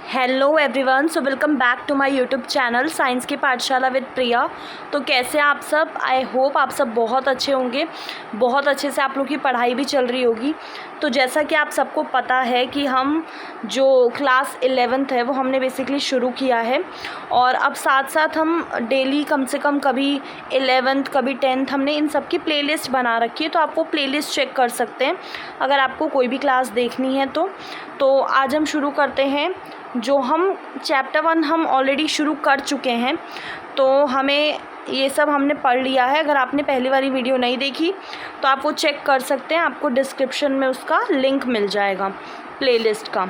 Hello everyone, so welcome back to my YouTube channel science की पाठशाला with प्रिया। तो कैसे आप सब? आई होप आप सब बहुत अच्छे होंगे, बहुत अच्छे से आप लोग की पढ़ाई भी चल रही होगी। तो जैसा कि आप सबको पता है कि हम जो क्लास 11th है वो हमने बेसिकली शुरू किया है, और अब साथ साथ हम डेली कम से कम कभी 11th कभी 10th हमने इन सब की प्लेलिस्ट बना रखी है। तो आप वो प्लेलिस्ट चेक कर सकते हैं अगर आपको कोई भी क्लास देखनी है तो आज हम शुरू करते हैं। जो हम चैप्टर 1 हम ऑलरेडी शुरू कर चुके हैं, तो हमें ये सब हमने पढ़ लिया है। अगर आपने पहली वाली वीडियो नहीं देखी तो आप वो चेक कर सकते हैं, आपको डिस्क्रिप्शन में उसका लिंक मिल जाएगा प्लेलिस्ट का।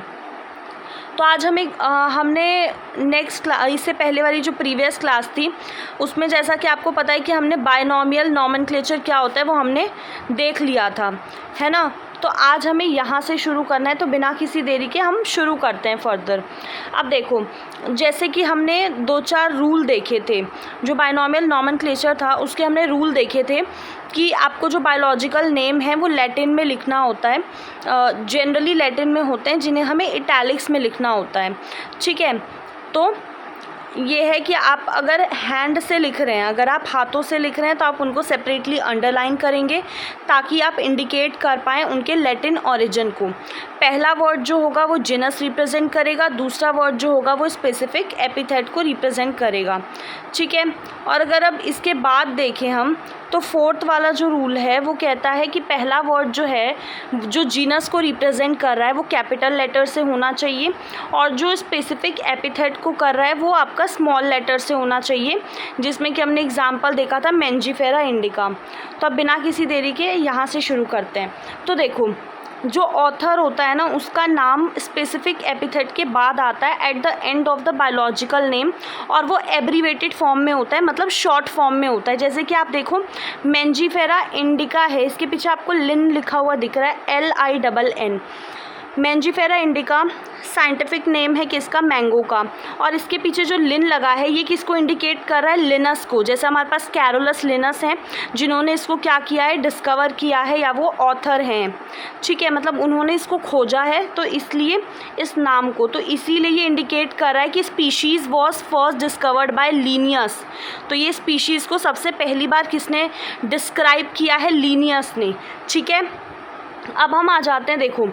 तो आज हमने नेक्स्ट क्लास, इससे पहले वाली जो प्रीवियस क्लास थी उसमें जैसा कि आपको पता है कि हमने बायनॉमियल नॉमेनक्लेचर क्या होता है वो हमने देख लिया था, है ना। तो आज हमें यहाँ से शुरू करना है, तो बिना किसी देरी के हम शुरू करते हैं फर्दर। अब देखो, जैसे कि हमने 2-4 रूल देखे थे, जो बायनॉमियल नॉमेनक्लेचर था उसके हमने रूल देखे थे कि आपको जो बायोलॉजिकल नेम है वो लैटिन में लिखना होता है, जनरली लैटिन में होते हैं, जिन्हें हमें इटैलिक्स में लिखना होता है, ठीक है। तो ये है कि आप अगर हैंड से लिख रहे हैं, अगर आप हाथों से लिख रहे हैं तो आप उनको सेपरेटली अंडरलाइन करेंगे ताकि आप इंडिकेट कर पाएँ उनके लैटिन ओरिजिन को। पहला वर्ड जो होगा वो जीनस रिप्रेजेंट करेगा, दूसरा वर्ड जो होगा वो स्पेसिफिक एपिथेट को रिप्रेजेंट करेगा, ठीक है। और अगर अब इसके बाद देखें हम तो 4th वाला जो रूल है वो कहता है कि पहला वर्ड जो है जो जीनस को रिप्रेजेंट कर रहा है वो कैपिटल लेटर से होना चाहिए, और जो स्पेसिफिक एपिथेट को कर रहा है वो आपका स्मॉल लेटर से होना चाहिए, जिसमें कि हमने एग्जांपल देखा था मैंजीफेरा इंडिका। तो अब बिना किसी देरी के यहाँ से शुरू करते हैं। तो देखो, जो ऑथर होता है ना उसका नाम स्पेसिफिक एपिथेट के बाद आता है at the end of the biological name, और वो एब्रीवेटेड फॉर्म में होता है, मतलब शॉर्ट फॉर्म में होता है। जैसे कि आप देखो मैंजीफेरा इंडिका है, इसके पीछे आपको लिन लिखा हुआ दिख रहा है, LINN। Mangifera indica scientific name है किसका? मैंगो का, और इसके पीछे जो लिन लगा है ये किसको इंडिकेट कर रहा है? लिनस को। जैसे हमारे पास कैरोलस लिनस हैं जिन्होंने इसको क्या किया है? डिस्कवर किया है, या वो ऑथर हैं, ठीक है, मतलब उन्होंने इसको खोजा है, तो इसलिए इस नाम को, तो इसीलिए ये इंडिकेट कर रहा है कि species was first discovered by Linnaeus. तो ये स्पीशीज़ को सबसे पहली बार किसने डिस्क्राइब किया है? लीनियस ने, ठीक है। अब हम आ जाते हैं, देखो,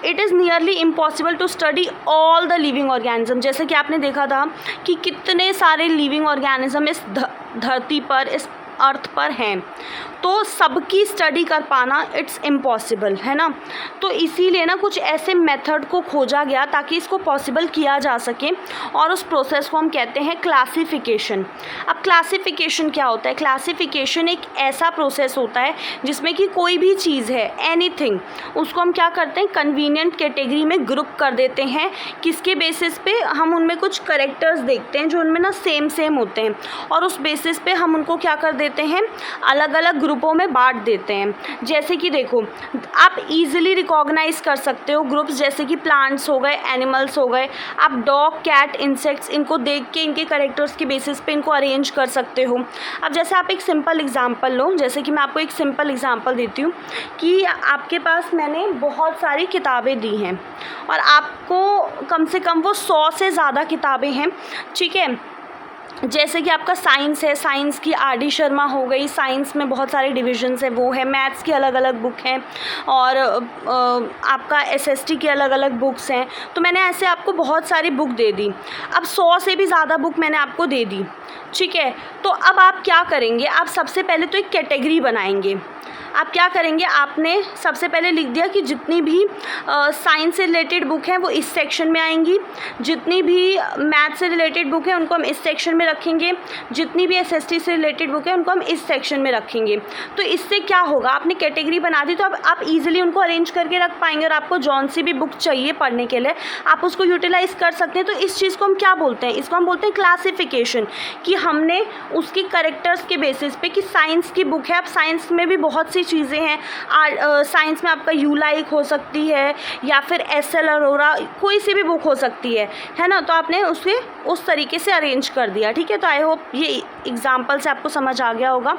it is nearly impossible to study all the living organism. जैसे कि आपने देखा था कि कितने सारे लिविंग ऑर्गेनिज्म इस धरती पर, इस अर्थ पर हैं, तो सबकी स्टडी कर पाना इट्स इम्पॉसिबल, है ना। तो इसीलिए ना कुछ ऐसे मेथड को खोजा गया ताकि इसको पॉसिबल किया जा सके, और उस प्रोसेस को हम कहते हैं क्लासिफिकेशन। अब क्लासिफिकेशन क्या होता है? क्लासिफिकेशन एक ऐसा प्रोसेस होता है जिसमें कि कोई भी चीज़ है, एनीथिंग, उसको हम क्या करते हैं? कन्वीनियंट कैटेगरी में ग्रुप कर देते हैं। किसके बेसिस पे? हम उनमें कुछ करेक्टर्स देखते हैं जो उनमें ना सेम होते हैं, और उस बेसिस पे हम उनको क्या कर देते हैं? अलग अलग ग्रुपों में बांट देते हैं। जैसे कि देखो, आप इजीली रिकॉग्नाइज कर सकते हो ग्रुप्स, जैसे कि प्लांट्स हो गए, एनिमल्स हो गए। आप डॉग, कैट, इंसेक्ट्स, इनको देख के इनके कैरेक्टर्स के बेसिस पे इनको अरेंज कर सकते हो। अब जैसे आप एक सिंपल एग्जांपल लो, जैसे कि मैं आपको एक सिंपल एग्जांपल देती हूँ कि आपके पास मैंने बहुत सारी किताबें दी हैं, और आपको कम से कम वो 100 से ज़्यादा किताबें हैं, ठीक है। जैसे कि आपका साइंस है, साइंस की RD शर्मा हो गई, साइंस में बहुत सारे डिविजन्स हैं वो है, मैथ्स की अलग अलग बुक हैं, और आपका SST की अलग अलग बुक्स हैं। तो मैंने ऐसे आपको बहुत सारी बुक दे दी। अब 100 से भी ज़्यादा बुक मैंने आपको दे दी, ठीक है। तो अब आप क्या करेंगे? आप सबसे पहले तो एक कैटेगरी बनाएंगे। आप क्या करेंगे? आपने सबसे पहले लिख दिया कि जितनी भी साइंस से रिलेटेड बुक हैं वो इस सेक्शन में आएंगी, जितनी भी मैथ से रिलेटेड बुक हैं उनको हम इस सेक्शन में रखेंगे, जितनी भी SST से रिलेटेड बुक है उनको हम इस सेक्शन में रखेंगे। तो इससे क्या होगा? आपने कैटेगरी बना दी, तो अब आप इजीली उनको अरेंज करके रख पाएंगे, और आपको जौन सी भी बुक चाहिए पढ़ने के लिए आप उसको यूटिलाइज़ कर सकते हैं। तो इस चीज़ को हम क्या बोलते हैं? इसको हम बोलते हैं क्लासिफिकेशन, कि हमने उसकी करेक्टर्स के बेसिस पे, कि साइंस की बुक है, अब साइंस में भी बहुत सी सी चीज़ें हैं, साइंस में आपका यू लाइक हो सकती है या फिर एस.एल. अरोरा, कोई सी भी बुक हो सकती है ना। तो आपने उसे उस तरीके से अरेंज कर दिया, ठीक है। तो आई होप ये एग्जाम्पल से आपको समझ आ गया होगा।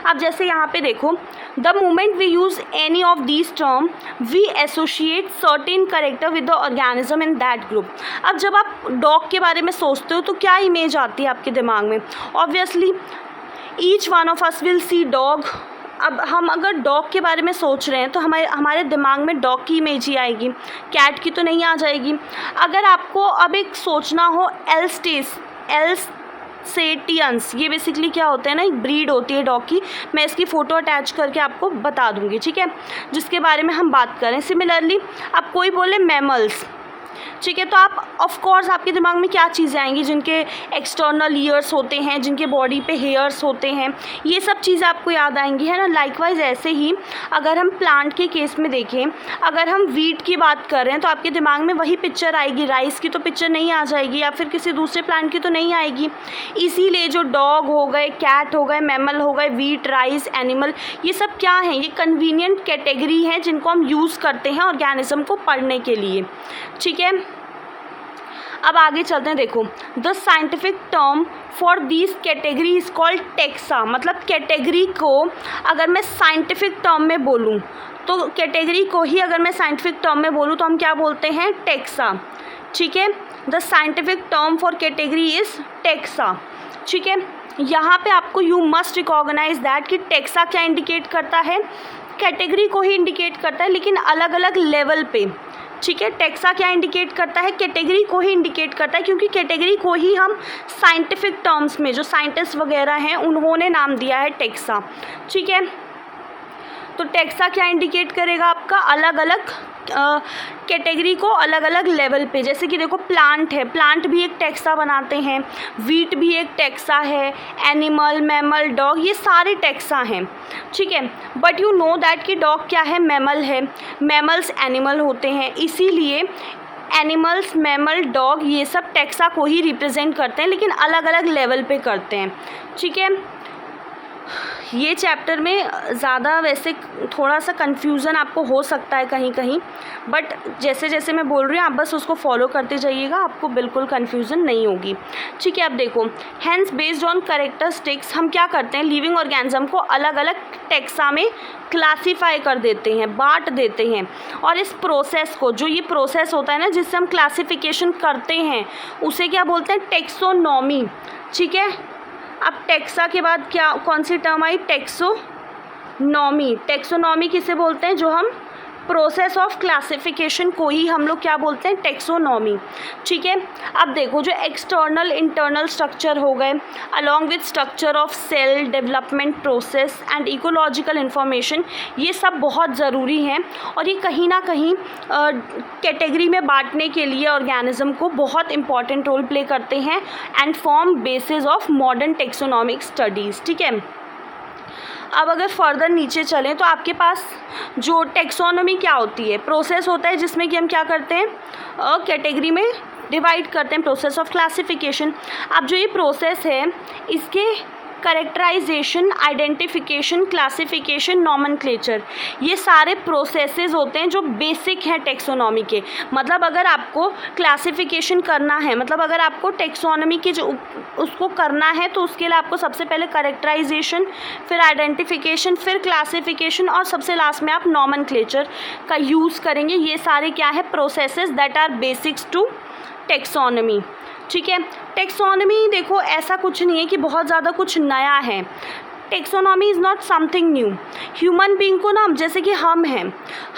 अब जैसे यहाँ पे देखो, the moment we use any of these term we associate certain character with the organism in that group. अब जब आप डॉग के बारे में सोचते हो तो क्या इमेज आती है आपके दिमाग में? Obviously each one of us will see dog. अब हम अगर डॉग के बारे में सोच रहे हैं तो हमारे दिमाग में डॉग की इमेज ही आएगी, कैट की तो नहीं आ जाएगी। अगर आपको अब एक सोचना हो एल्सेटियंस, ये बेसिकली क्या होते हैं ना, एक ब्रीड होती है डॉग की, मैं इसकी फ़ोटो अटैच करके आपको बता दूंगी, ठीक है, जिसके बारे में हम बात करें। सिमिलरली अब कोई बोले मैमल्स, ठीक है, तो आप ऑफ कोर्स आपके दिमाग में क्या चीज़ें आएंगी? जिनके एक्सटर्नल ईयर्स होते हैं, जिनके बॉडी पे हेयर्स होते हैं, ये सब चीज़ें आपको याद आएंगी, है ना। लाइकवाइज ऐसे ही अगर हम प्लांट के केस में देखें, अगर हम वीट की बात कर रहे हैं तो आपके दिमाग में वही पिक्चर आएगी, राइस की तो पिक्चर नहीं आ जाएगी या फिर किसी दूसरे प्लांट की तो नहीं आएगी। इसीलिए जो डॉग हो गए, कैट हो गए, मैमल हो गए, वीट, राइस, एनिमल, ये सब क्या हैं? ये कन्वीनियंट कैटेगरी हैं जिनको हम यूज़ करते हैं ऑर्गेनिज्म को पढ़ने के लिए, ठीक है। अब आगे चलते हैं। देखो, the scientific term for this category is called taxa. मतलब कैटेगरी को अगर मैं साइंटिफिक टर्म में बोलूँ तो कैटेगरी को ही अगर मैं साइंटिफिक टर्म में बोलूँ तो हम क्या बोलते हैं? टेक्सा, ठीक है। The scientific term for category is taxa, ठीक है। यहाँ पे आपको यू मस्ट रिकॉग्नाइज दैट कि टेक्सा क्या इंडिकेट करता है? कैटेगरी को ही इंडिकेट करता है, लेकिन अलग अलग लेवल पे, ठीक है। टेक्सा क्या इंडिकेट करता है? कैटेगरी को ही इंडिकेट करता है, क्योंकि कैटेगरी को ही हम साइंटिफिक टर्म्स में, जो साइंटिस्ट वगैरह हैं उन्होंने नाम दिया है टेक्सा, ठीक है। तो टेक्सा क्या इंडिकेट करेगा? आपका अलग अलग कैटेगरी को अलग अलग लेवल पे। जैसे कि देखो, प्लांट है, प्लांट भी एक टेक्सा बनाते हैं, वीट भी एक टेक्सा है, एनिमल, मैमल, डॉग, ये सारे टेक्सा हैं, ठीक है। बट यू नो दैट कि डॉग क्या है? मैमल है, मैमल्स एनिमल होते हैं, इसीलिए एनिमल्स, मैमल, डॉग, ये सब टेक्सा को ही रिप्रेजेंट करते हैं, लेकिन अलग अलग लेवल पे करते हैं, ठीक है। ये चैप्टर में ज़्यादा वैसे थोड़ा सा कन्फ्यूज़न आपको हो सकता है कहीं कहीं, बट जैसे जैसे मैं बोल रही हूँ आप बस उसको फॉलो करते जाइएगा, आपको बिल्कुल कन्फ्यूज़न नहीं होगी, ठीक है। अब देखो, हैंस बेस्ड ऑन कैरेक्टरिस्टिक्स हम क्या करते हैं? लिविंग ऑर्गेनिज्म को अलग अलग टेक्सा में क्लासीफाई कर देते हैं, बांट देते हैं। और इस प्रोसेस को, जो ये प्रोसेस होता है ना जिससे हम क्लासिफिकेशन करते हैं, उसे क्या बोलते हैं? टेक्सोनॉमी, ठीक है। अब टेक्सा के बाद क्या, कौन सी टर्म आई? टेक्सोनॉमी। टेक्सोनॉमी किसे बोलते हैं? जो हम प्रोसेस ऑफ क्लासिफिकेशन को ही हम लोग क्या बोलते हैं? टेक्सोनॉमी, ठीक है। अब देखो, जो एक्सटर्नल इंटरनल स्ट्रक्चर हो गए, along with structure of cell development process and ecological information, ये सब बहुत ज़रूरी हैं और ये कहीं ना कहीं कैटेगरी में बांटने के लिए ऑर्गेनिज्म को बहुत इंपॉर्टेंट रोल प्ले करते हैं and form basis of modern taxonomic studies, ठीक है। अब अगर फर्दर नीचे चलें तो आपके पास जो टेक्सोनॉमी क्या होती है? प्रोसेस होता है जिसमें कि हम क्या करते हैं? कैटेगरी में डिवाइड करते हैं, प्रोसेस ऑफ क्लासिफिकेशन। अब जो ये प्रोसेस है, इसके कैरेक्टराइजेशन, आइडेंटिफिकेशन, क्लासिफिकेशन, नॉमेनक्लेचर, ये सारे प्रोसेसेस होते हैं जो बेसिक हैं टेक्सोनॉमी के। मतलब अगर आपको क्लासिफिकेशन करना है, मतलब अगर आपको टेक्सोनॉमी के जो उसको करना है तो उसके लिए आपको सबसे पहले कैरेक्टराइजेशन, फिर आइडेंटिफिकेशन, फिर क्लासिफिकेशन और सबसे लास्ट में आप नॉमेनक्लेचर का यूज़ करेंगे। ये सारे क्या है? Processes that are basics to taxonomy, ठीक है। टेक्सोनॉमी देखो ऐसा कुछ नहीं है कि बहुत ज़्यादा कुछ नया है। Taxonomy is not something new. Human being को ना, जैसे कि हम हैं,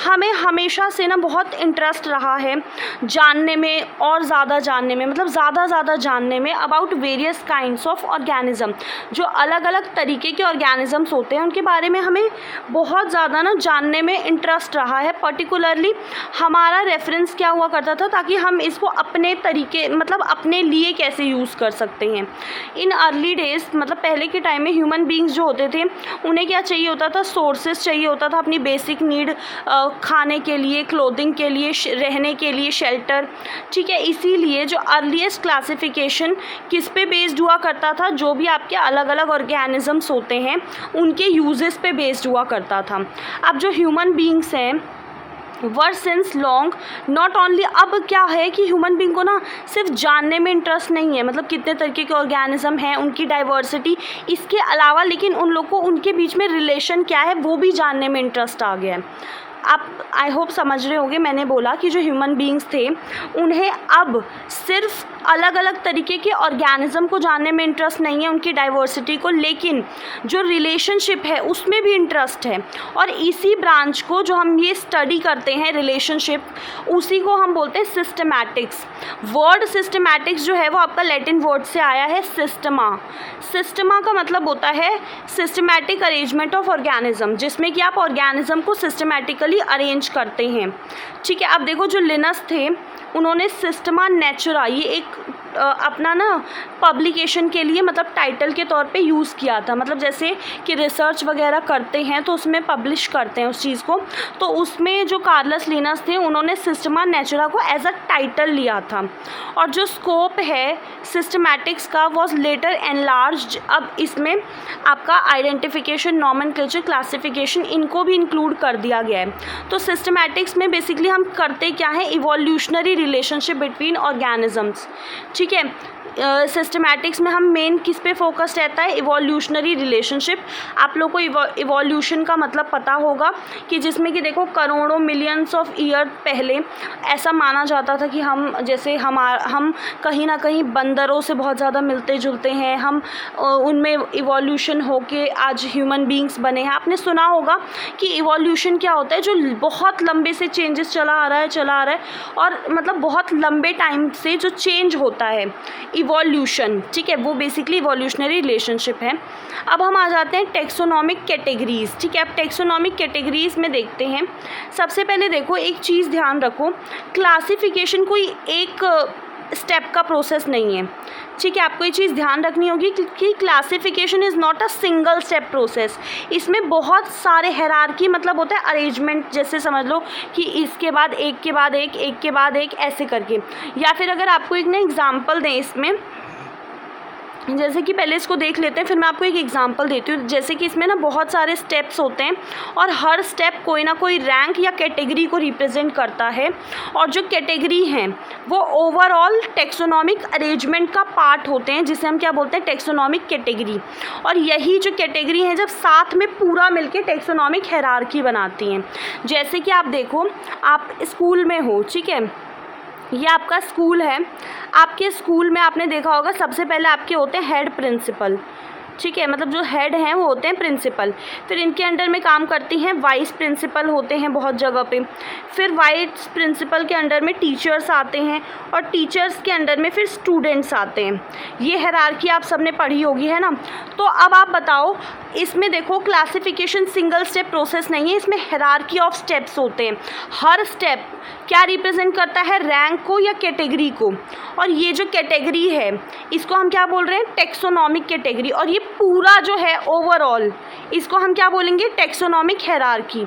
हमें हमेशा से ना बहुत इंटरेस्ट रहा है जानने में और ज़्यादा जानने में, मतलब ज़्यादा जानने में about various kinds of organism. जो अलग अलग तरीके के ऑर्गेनिजम्स होते हैं उनके बारे में हमें बहुत ज़्यादा ना जानने में इंटरेस्ट रहा है। पर्टिकुलरली हमारा रेफरेंस क्या हुआ करता था, ताकि हम इसको अपने तरीके, मतलब अपने लिए कैसे यूज़ कर सकते हैं। इन अर्ली डेज़, मतलब पहले के टाइम में ह्यूमन बीइंग्स जो होते थे उन्हें क्या चाहिए होता था, सोर्सेज चाहिए होता था अपनी बेसिक नीड, खाने के लिए, क्लोथिंग के लिए, रहने के लिए, शेल्टर। ठीक है, इसीलिए जो अर्लीस्ट क्लासिफिकेशन किस पे बेस्ड हुआ करता था, जो भी आपके अलग अलग ऑर्गेनिजम्स होते हैं उनके यूजेस पे बेस्ड हुआ करता था। अब जो ह्यूमन बींग्स हैं वर सिंस लॉन्ग नॉट ओनली, अब क्या है कि ह्यूमन बींग को ना सिर्फ जानने में इंटरेस्ट नहीं है, मतलब कितने तरीके के ऑर्गेनिज्म हैं, उनकी डाइवर्सिटी, इसके अलावा लेकिन उन लोग को उनके बीच में रिलेशन क्या है वो भी जानने में इंटरेस्ट आ गया है। आप आई होप समझ रहे होंगे, मैंने बोला कि जो ह्यूमन बींग्स थे उन्हें अब सिर्फ अलग अलग तरीके के ऑर्गेनिज्म को जानने में इंटरेस्ट नहीं है, उनकी डाइवर्सिटी को, लेकिन जो रिलेशनशिप है उसमें भी इंटरेस्ट है। और इसी ब्रांच को जो हम ये स्टडी करते हैं रिलेशनशिप, उसी को हम बोलते हैं सिस्टमैटिक्स। वर्ड सिस्टमैटिक्स जो है वो आपका लैटिन वर्ड से आया है सिस्टमा। सिस्टमा का मतलब होता है सिस्टमैटिक अरेंजमेंट ऑफ ऑर्गेनिज्म, जिसमें कि आप ऑर्गेनिज्म को सिस्टमैटिकली अरेंज करते हैं। ठीक है, अब देखो जो लिनस थे उन्होंने सिस्टमा नेचुरा ये एक अपना ना पब्लिकेशन के लिए मतलब टाइटल के तौर पे यूज़ किया था, मतलब जैसे कि रिसर्च वगैरह करते हैं तो उसमें पब्लिश करते हैं उस चीज़ को, तो उसमें जो कार्लस लिनस थे उन्होंने सिस्टमा नेचुरा को एज अ टाइटल लिया था। और जो स्कोप है सिस्टमैटिक्स का वॉज लेटर एनलार्ज्ड, अब इसमें आपका आइडेंटिफिकेशन, नॉमेनक्लेचर, क्लासिफिकेशन इनको भी इंक्लूड कर दिया गया है। तो सिस्टमैटिक्स में बेसिकली हम करते क्या है, इवोल्यूशनरी रिलेशनशिप बिटवीन ऑर्गेनिजम्स। ठीक है, सिस्टमैटिक्स में हम मेन किस पे फोकस रहता है, इवोल्यूशनरी रिलेशनशिप। आप लोग को इवोल्यूशन का मतलब पता होगा कि जिसमें कि देखो करोड़ों मिलियंस ऑफ ईयर पहले ऐसा माना जाता था कि हम जैसे हम कहीं ना कहीं बंदरों से बहुत ज़्यादा मिलते जुलते हैं, हम उनमें इवोल्यूशन होके आज ह्यूमन बींग्स बने हैं। आपने सुना होगा कि इवोल्यूशन क्या होता है, जो बहुत लंबे से चेंजेस चला आ रहा है और मतलब बहुत लंबे टाइम से जो चेंज होता है इवोल्यूशन। ठीक है, वो बेसिकली इवोल्यूशनरी रिलेशनशिप है। अब हम आ जाते हैं टेक्सोनॉमिक कैटेगरीज। ठीक है, अब टेक्सोनॉमिक कैटेगरीज में देखते हैं। सबसे पहले देखो एक चीज़ ध्यान रखो, क्लासिफिकेशन कोई एक स्टेप का प्रोसेस नहीं है। ठीक है, आपको ये चीज़ ध्यान रखनी होगी कि classification is not a single step process. इसमें बहुत सारे हायरार्की मतलब होता है अरेंजमेंट, जैसे समझ लो कि इसके बाद एक के बाद एक के बाद एक ऐसे करके। या फिर अगर आपको एक ना एग्जांपल दें इसमें, जैसे कि पहले इसको देख लेते हैं फिर मैं आपको एक एग्जांपल देती हूँ। जैसे कि इसमें ना बहुत सारे स्टेप्स होते हैं और हर स्टेप कोई ना कोई रैंक या कैटेगरी को रिप्रेजेंट करता है, और जो कैटेगरी हैं वो ओवरऑल टेक्सोनॉमिक अरेंजमेंट का पार्ट होते हैं, जिसे हम क्या बोलते हैं, टेक्सोनॉमिक कैटेगरी। और यही जो कैटेगरी हैं जब साथ में पूरा मिलके टेक्सोनॉमिक हायरार्की बनाती हैं। जैसे कि आप देखो, आप स्कूल में हो, ठीक है, ये आपका स्कूल है। आपके स्कूल में आपने देखा होगा सबसे पहले आपके होते हैं हेड प्रिंसिपल। ठीक है, मतलब जो हेड हैं वो होते हैं प्रिंसिपल। फिर इनके अंडर में काम करती हैं वाइस प्रिंसिपल होते हैं बहुत जगह पे। फिर वाइस प्रिंसिपल के अंडर में टीचर्स आते हैं और टीचर्स के अंडर में फिर स्टूडेंट्स आते हैं। ये हायरार्की आप सबने पढ़ी होगी, है ना। तो अब आप बताओ, इसमें देखो क्लासिफिकेशन सिंगल स्टेप प्रोसेस नहीं है, इसमें हायरार्की ऑफ स्टेप्स होते हैं। हर स्टेप क्या रिप्रेजेंट करता है, रैंक को या कैटेगरी को। और ये जो कैटेगरी है इसको हम क्या बोल रहे हैं, टेक्सोनॉमिक कैटेगरी। और ये पूरा जो है ओवरऑल इसको हम क्या बोलेंगे, टेक्सोनॉमिक हायरार्की।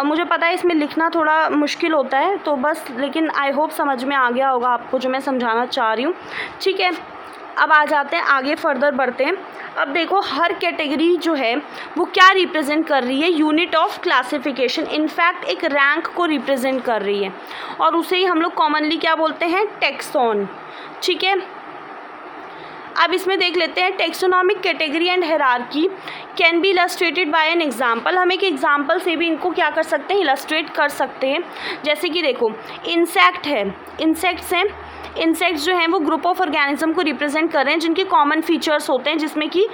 मुझे पता है इसमें लिखना थोड़ा मुश्किल होता है, तो बस लेकिन आई होप समझ में आ गया होगा आपको जो मैं समझाना चाह रही हूँ। ठीक है, अब आ जाते हैं आगे, फर्दर बढ़ते हैं। अब देखो हर कैटेगरी जो है वो क्या रिप्रेजेंट कर रही है, यूनिट ऑफ क्लासिफिकेशन, इनफैक्ट एक रैंक को रिप्रेजेंट कर रही है, और उसे ही हम लोग कॉमनली क्या बोलते हैं, टेक्सॉन। ठीक है, अब इसमें देख लेते हैं taxonomic category and hierarchy can be illustrated bye an example. हम एक एग्जांपल से भी इनको क्या कर सकते हैं, इलस्ट्रेट कर सकते हैं। जैसे कि देखो इंसेक्ट है, इंसेक्ट्स हैं, इंसेक्ट्स जो हैं वो ग्रुप ऑफ ऑर्गेनिज्म को रिप्रेजेंट कर रहे हैं जिनके कॉमन फीचर्स होते हैं, जिसमें कि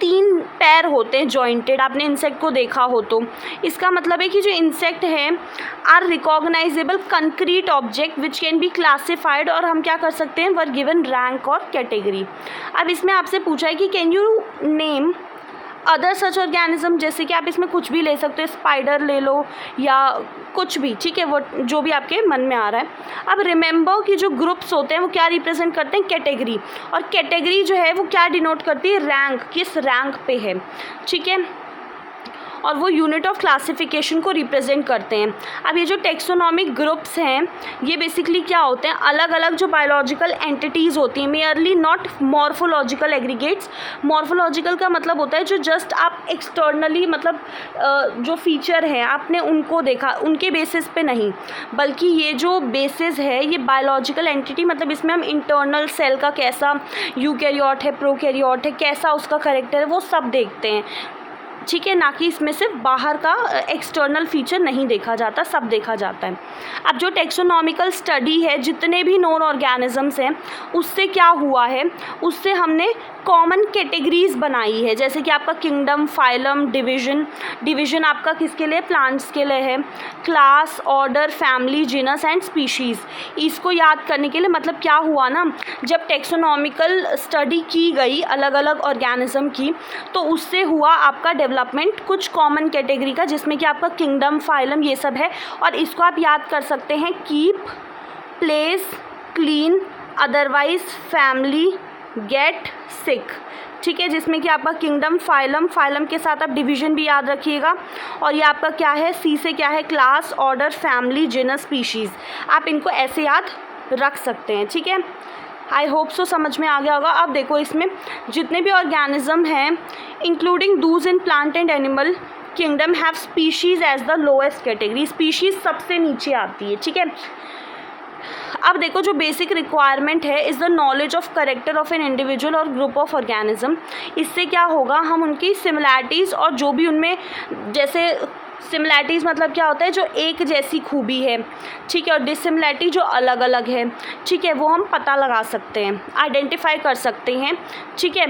3 पैर होते हैं जॉइंटेड। आपने इंसेक्ट को देखा हो तो इसका मतलब है कि जो इंसेक्ट है are recognizable concrete object which can be classified, और हम क्या कर सकते हैं, वर गिवन रैंक और कैटेगरी। अब इसमें आपसे पूछा है कि can you name other such organism, जैसे कि आप इसमें कुछ भी ले सकते हो, स्पाइडर ले लो या कुछ भी, ठीक है, वो जो भी आपके मन में आ रहा है। अब रिमेंबर कि जो ग्रुप्स होते हैं वो क्या रिप्रेजेंट करते हैं, कैटेगरी, और कैटेगरी जो है वो क्या डिनोट करती है, रैंक, किस रैंक पे है, ठीक है, और वो यूनिट ऑफ क्लासिफिकेशन को रिप्रेजेंट करते हैं। अब ये जो टेक्सोनॉमिक ग्रुप्स हैं ये बेसिकली क्या होते हैं, अलग अलग जो बायोलॉजिकल एंटिटीज़ होती हैं, merely not morphological aggregates. Morphological का मतलब होता है जो जस्ट आप एक्सटर्नली, मतलब जो फीचर हैं आपने उनको देखा, उनके बेसिस पे नहीं, बल्कि ये जो बेसिस है ये बायोलॉजिकल एंटिटी, मतलब इसमें हम इंटरनल सेल का कैसा यूकैरियोट है, प्रोकैरियोट है, कैसा उसका कैरेक्टर है, वो सब देखते हैं, ठीक है, ना कि इसमें सिर्फ बाहर का एक्सटर्नल फीचर नहीं देखा जाता, सब देखा जाता है। अब जो टेक्सोनॉमिकल स्टडी है, जितने भी नॉन ऑर्गेनिजम्स हैं, उससे क्या हुआ है, उससे हमने कॉमन कैटेगरीज बनाई है, जैसे कि आपका किंगडम, फाइलम, डिवीजन आपका किसके लिए, प्लांट्स के लिए है, class, order, family, genus and species. इसको याद करने के लिए, मतलब क्या हुआ ना, जब टेक्सोनॉमिकल स्टडी की गई अलग अलग ऑर्गेनिज्म की, तो उससे हुआ आपका डेवलपमेंट कुछ कॉमन कैटेगरी का, जिसमें कि आपका किंगडम, फाइलम, ये सब है। और इसको आप याद कर सकते हैं, keep, place, clean, otherwise, family, get, sick, ठीक है, जिसमें कि आपका किंगडम, फाइलम के साथ आप डिवीजन भी याद रखिएगा, और ये आपका क्या है, सी से क्या है, class, order, family, genus, species. आप इनको ऐसे याद रख सकते हैं, ठीक है। आई होप सो समझ में आ गया होगा। अब देखो इसमें जितने भी ऑर्गेनिज्म हैं, including those in plant and animal kingdom, have species as the lowest category. Species सबसे नीचे आती है, ठीक है। अब देखो जो बेसिक रिक्वायरमेंट है is the knowledge of character of an individual और ग्रुप ऑफ ऑर्गेनिज्म। इससे क्या होगा, हम उनकी सिमिलैरिटीज़ और जो भी उनमें, जैसे सिमिलैरिटीज़ मतलब क्या होता है, जो एक जैसी खूबी है, ठीक है, और डिसिमिलैरिटी जो अलग अलग है, ठीक है, वो हम पता लगा सकते हैं, आइडेंटिफाई कर सकते हैं, ठीक है।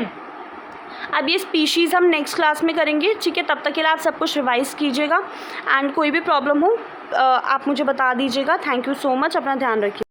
अब ये स्पीशीज़ हम नेक्स्ट क्लास में करेंगे, ठीक है। तब तक के लिए आप सब कुछ रिवाइज़ कीजिएगा, एंड कोई भी प्रॉब्लम हो आप मुझे बता दीजिएगा। थैंक यू सो मच, अपना ध्यान रखिए।